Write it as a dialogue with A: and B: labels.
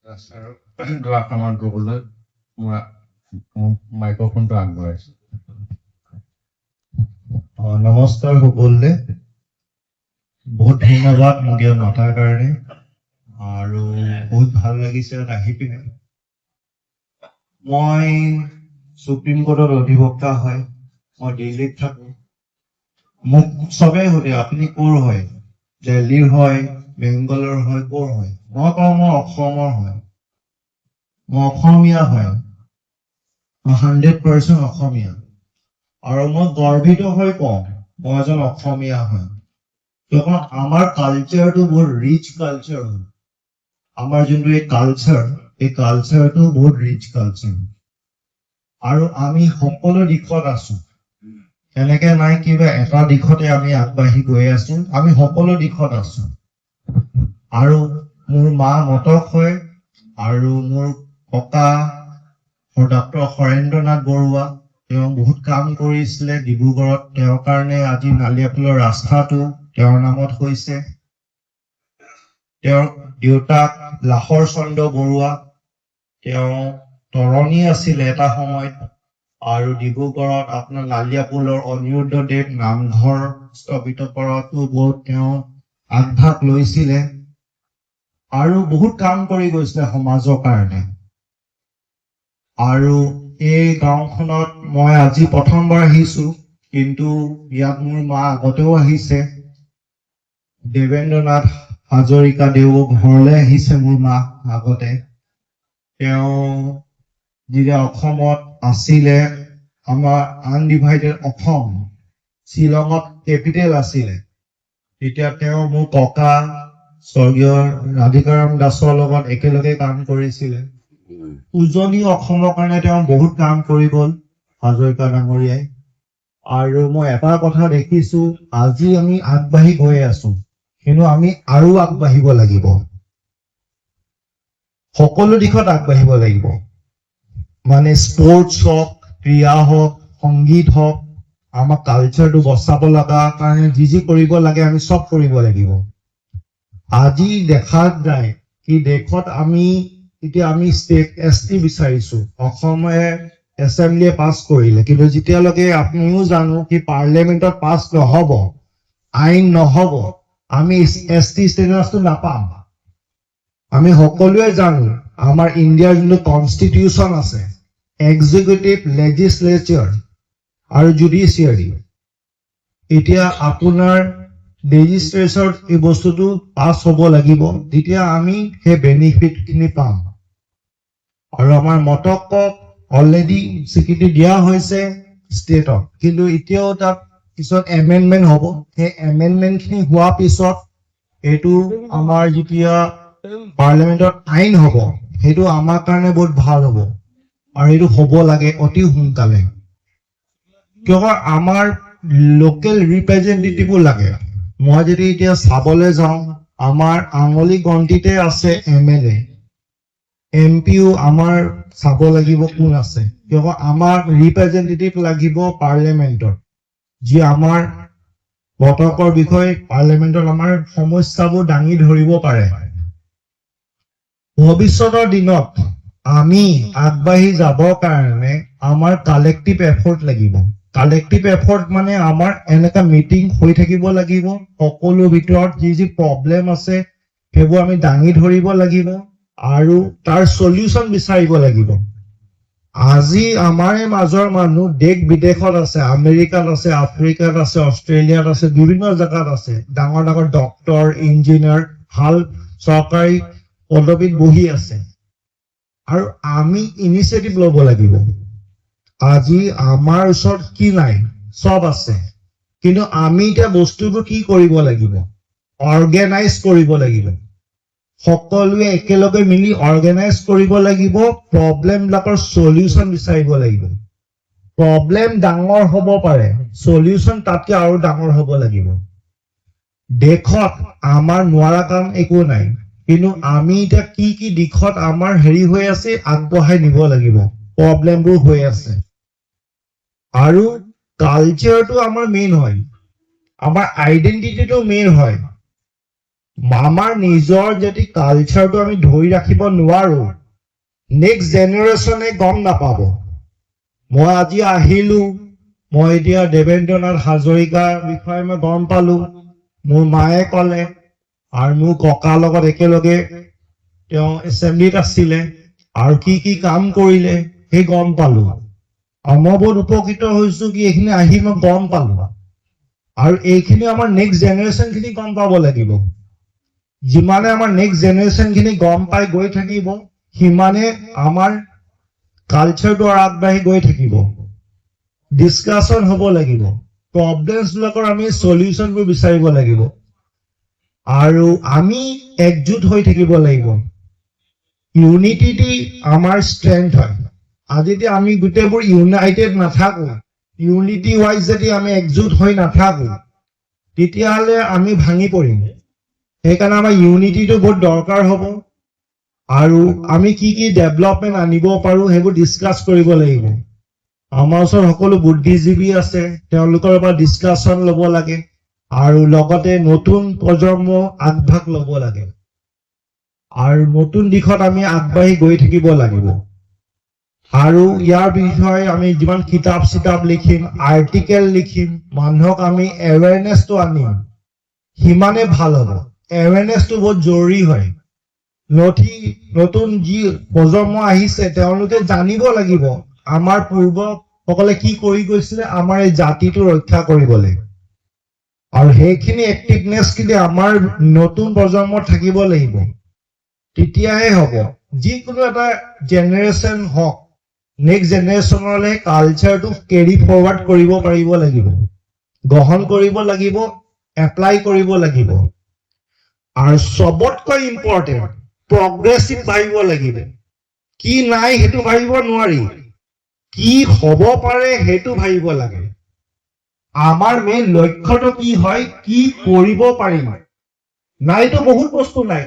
A: আমাৰ ক'বলৈ মাইক্ৰফোনটো আগবঢ়াইছো।
B: নমস্কাৰ সকলোলে, বহুত ধন্যবাদ মোক মাতাৰ কাৰণে আৰু বহুত ভাল লাগিছে আহি পিনে। মই সুপ্ৰিম কোৰ্টৰ অধিবক্তা হয়, মই দিল্লীত থাকো। মোক চবেই সোধে আপুনি ক'ৰ হয়, দিল্লীৰ হয়, বেংগলৰ হয়, ক'ৰ হয়? মই কওঁ মই অসমৰ হয়, মই অসমীয়া হয়, 100% অসমীয়া। আৰু মই গৰ্বিত হৈ কওঁ মই এজন অসমীয়া হয়, কিয়নো আমাৰ কালচাৰটো বহুত ৰিচ কালচাৰ হয়। আমাৰ যোনটো এই কালচাৰটো বহুত ৰিচ কালচাৰ আৰু আমি সকলো দিশত আছো। এনেকে নাই কিবা এটা দিশতে আমি আগবাঢ়ি গৈ আছো, আমি সকলো দিশত আছো। আৰু মোৰ মা মটক হয় আৰু মোৰ ককা ডক্টৰ হৰেন্দ্ৰ নাথ বৰুৱা, তেওঁ বহুত কাম কৰিছিলে ডিব্ৰুগড়ত। তেওঁৰ কাৰণে আজি নালিয়াপুলৰ ৰাস্তাটো তেওঁৰ নামত হৈছে। তেওঁৰ দেউতাক লাহৰ চন্দ্ৰ বৰুৱা, তেওঁ তৰণী আছিলে এটা সময়ত, আৰু ডিব্ৰুগড়ত আপোনাৰ নালিয়াপুলৰ অনিৰুদ্ধদেৱ নামঘৰ স্থাপিত কৰাতো বহুত তেওঁ আগভাগ লৈছিলে আৰু বহুত কাম কৰি গৈছিলে সমাজৰ কাৰণে। আৰু এই গাঁওখনত মই আজি প্ৰথমবাৰ আহিছো, কিন্তু ইয়াত মোৰ মা আগতেও আহিছে। দেৱেন্দ্ৰনাথ হাজৰিকা দেৱৰ ঘৰলৈ আহিছে মোৰ মা আগতে। তেওঁ যেতিয়া অসমত আছিলে, আমাৰ আনডিভাইডেড অসম, শ্বিলঙত কেপিটেল আছিলে, তেতিয়া তেওঁ মোৰ ককা স্বৰ্গীয় ৰাধিকাৰাম দাসৰ লগত একেলগে কাম কৰিছিলে। উজনি অসমৰ কাৰণে তেওঁ বহুত কাম কৰি গ'ল হাজৰিকা ডাঙৰীয়াই। আৰু মই এটা কথা দেখিছো, আজি আমি আগবাঢ়ি গৈ আছো, কিন্তু আমি আৰু আগবাঢ়িব লাগিব, সকলো দিশত আগবাঢ়িব লাগিব। মানে স্পৰ্টছ হওক, ক্ৰীড়া হওক, সংগীত হওক, আমাৰ কালচাৰটো বচাব লগা কাৰণে যি কৰিব লাগে আমি চব কৰিব লাগিব। আজি দেখা যায় কি দেশত আমি ষ্টেট ST বিচাৰিছো, অসমে এছেম্বলিয়ে পাছ কৰিলে, কিন্তু যেতিয়ালৈকে আপুনিও জানো কি পাৰ্লিয়ামেণ্টত পাছ নহব, আইন নহব, আমি ST ষ্টেটাছটো নাপাম। আমি সকলোৱে জানো আমাৰ ইণ্ডিয়াৰ যোনটো কনষ্টিটিউচন আছে, এক্সিকিউটিভ, লেজিসলেচাৰ আৰু জুডিচিয়াৰী, এতিয়া আপোনাৰ লেজিসলেচাৰ এই বস্তুটো পাছ হ'ব লাগিব, তেতিয়া আমি সেই বেনিফিট খিনি পাম। আৰু আমাৰ মতকক অলৰেডি স্বীকৃতি দিয়া হৈছে ষ্টেটত, কিন্তু এতিয়াও তাত পিছত এমেণ্ডমেণ্ট হ'ব। সেই এমেণ্ডমেণ্ট খিনি হোৱাৰ পিছত এইটো আমাৰ যেতিয়া পাৰ্লিয়ামেণ্টত আইন হ'ব, সেইটো আমাৰ কাৰণে বহুত ভাল হ'ব, আৰু এইটো হ'ব লাগে অতি সোনকালে। কিয়নো আমাৰ লোকেল ৰিপ্ৰেজেণ্টেটিভো লাগে। মই যদি এতিয়া চাবলৈ যাওঁ, আমাৰ আঙুলি গন্তিতে আছে MLA, MPও আমাৰ চাব লাগিব কোন আছে, কিয়নো আমাৰ ৰিপ্ৰেজেণ্টেটিভ লাগিব পাৰ্লিয়ামেণ্টত, যি আমাৰ মতকৰ বিষয়ে পাৰ্লিয়ামেণ্টত আমাৰ সমস্যাবোৰ দাঙি ধৰিব পাৰে। ভৱিষ্যতৰ দিনত আমি আগবাঢ়ি যাবৰ কাৰণে আমাৰ কালেক্টিভ এফৰ্ট লাগিব। কালেক্টিভ এফৰ্ট মানে আমাৰ এনেকা মিটিং হৈ থাকিব লাগিব, সকলো ভিতৰত যি প্ৰব্লেম আছে সেইবোৰ আমি দাঙি ধৰিব লাগিব আৰু তাৰ সলিউশন বিচাৰিব লাগিব। আজি আমাৰে মাজৰ মানুহ দেশ বিদেশত আছে, আমেৰিকাত আছে, আফ্ৰিকাত আছে, অষ্ট্ৰেলিয়াত আছে, বিভিন্ন জেগাত আছে, ডাঙৰ ডাঙৰ ডক্তৰ, ইঞ্জিনিয়াৰ, ভাল চৰকাৰী পদবীত বহি আছে, আৰু আমি ইনিচিয়েটিভ ল'ব লাগিব। আজি আমাৰ ওচৰত কি নাই, চব আছে, কিন্তু আমি এতিয়া বস্তুবোৰ কি কৰিব লাগিব, অৰ্গেনাইজ কৰিব লাগিব। সকলোৱে একেলগে মিলি অৰ্গেনাইজ কৰিব লাগিব, প্ৰব্লেম বিলাকৰ সলিউশন বিচাৰিব লাগিব। প্ৰব্লেম ডাঙৰ হ'ব পাৰে, সলিউশন তাতকে আৰু ডাঙৰ হ'ব লাগিব। দেশত আমাৰ নোৱাৰা কাম একো নাই, কিন্তু আমি এতিয়া কি দিশত আমাৰ হেৰি হৈ আছে আগবঢ়াই নিব লাগিব, প্ৰব্লেমবোৰ হৈ আছে। আৰু কালচাৰটো আমাৰ মেইন হয়, আমাৰ আইডেন্টিটিটো মেইন হয়। আমাৰ নিজৰ যদি কালচাৰটো আমি ধৰি ৰাখিব নোৱাৰো, নেক্সট জেনেৰেশ্যনে গম নাপাব। মই আজি আহিলো, মই এতিয়া দেৱেন্দ্ৰনাথ হাজৰিকাৰ বিষয়ে মই গম পালো, মোৰ মায়ে ক'লে, আৰু মোৰ ককাৰ লগত একেলগে তেওঁ এছেম্বলিত আছিলে, আৰু কি কাম কৰিলে সেই গম পালো। আৰু মই বহুত উপকৃত হৈছো কি এইখিনি আহি মই গম পালো, আৰু এইখিনি আমাৰ নেক্সট জেনেৰেশ্যন খিনি গম পাব লাগিব। যিমানে আমাৰ নেক্সট জেনেৰেশ্যন খিনি গম পাই গৈ থাকিব, সিমানে আমাৰ কালচাৰটো আগবাঢ়ি গৈ থাকিব। ডিছকাশ্যন হ'ব লাগিব, প্ৰব্লেমছ বিলাকৰ আমি সলিউচনবোৰ বিচাৰিব লাগিব, আৰু আমি একজুট হৈ থাকিব লাগিব। ইউনিটি আমাৰ ষ্ট্ৰেংথ হয়। আজি যদি আমি গোটেইবোৰ ইউনাইটেড নাথাকো, ইউনিটি ৱাইজ যদি আমি একজুট হৈ নাথাকো, তেতিয়াহ'লে আমি ভাঙি পৰিম। সেইকাৰণে আমাৰ ইউনিটিটো বহুত দৰকাৰ হ'ব, আৰু আমি কি ডেভেলপমেণ্ট আনিব পাৰো সেইবোৰ ডিছকাছ কৰিব লাগিব। আমাৰ ওচৰত সকলো বুদ্ধিজীৱী আছে, তেওঁলোকৰ পৰা ডিছকাশ্যন ল'ব লাগে, আৰু লগতে নতুন প্ৰজন্ম আগভাগ ল'ব লাগে, আৰু নতুন দিশত আমি আগবাঢ়ি গৈ থাকিব লাগিব। আৰু ইয়াৰ বিষয়ে আমি যিমান কিতাপ লিখিম, আৰ্টিকেল লিখিম, মানুহক আমি এৱেৰনেছটো আনিম, সিমানে ভাল হ'ব। এৱেৰনেছটো বহুত জৰুৰী হয়। নতুন যি প্ৰজন্ম আহিছে তেওঁলোকে জানিব লাগিব আমাৰ পূৰ্বসকলে কি কৰি গৈছিলে আমাৰ এই জাতিটো ৰক্ষা কৰিবলৈ, আৰু সেইখিনি এক্টিভনেছ কিন্তু আমাৰ নতুন প্ৰজন্মৰ থাকিব লাগিব। তেতিয়াহে হ'ব। যিকোনো এটা জেনেৰেশ্যন হওক, নেক্সট জেনেৰেশ্যনলৈ কালচাৰটো কেৰি ফৰৱাৰ্ড কৰিব পাৰিব লাগিব, গ্ৰহণ কৰিব লাগিব, এপ্লাই কৰিব লাগিব। আৰু চবতকৈ ইম্পৰ্টেণ্ট, প্ৰগ্ৰেছিভ ভাবিব লাগিব। কি নাই সেইটো ভাবিব নোৱাৰি, কি হ'ব পাৰে সেইটো ভাবিব লাগে। আমাৰ মেইন লক্ষ্যটো কি হয়, কি কৰিব পাৰিম। নাইতো বহুত বস্তু নাই,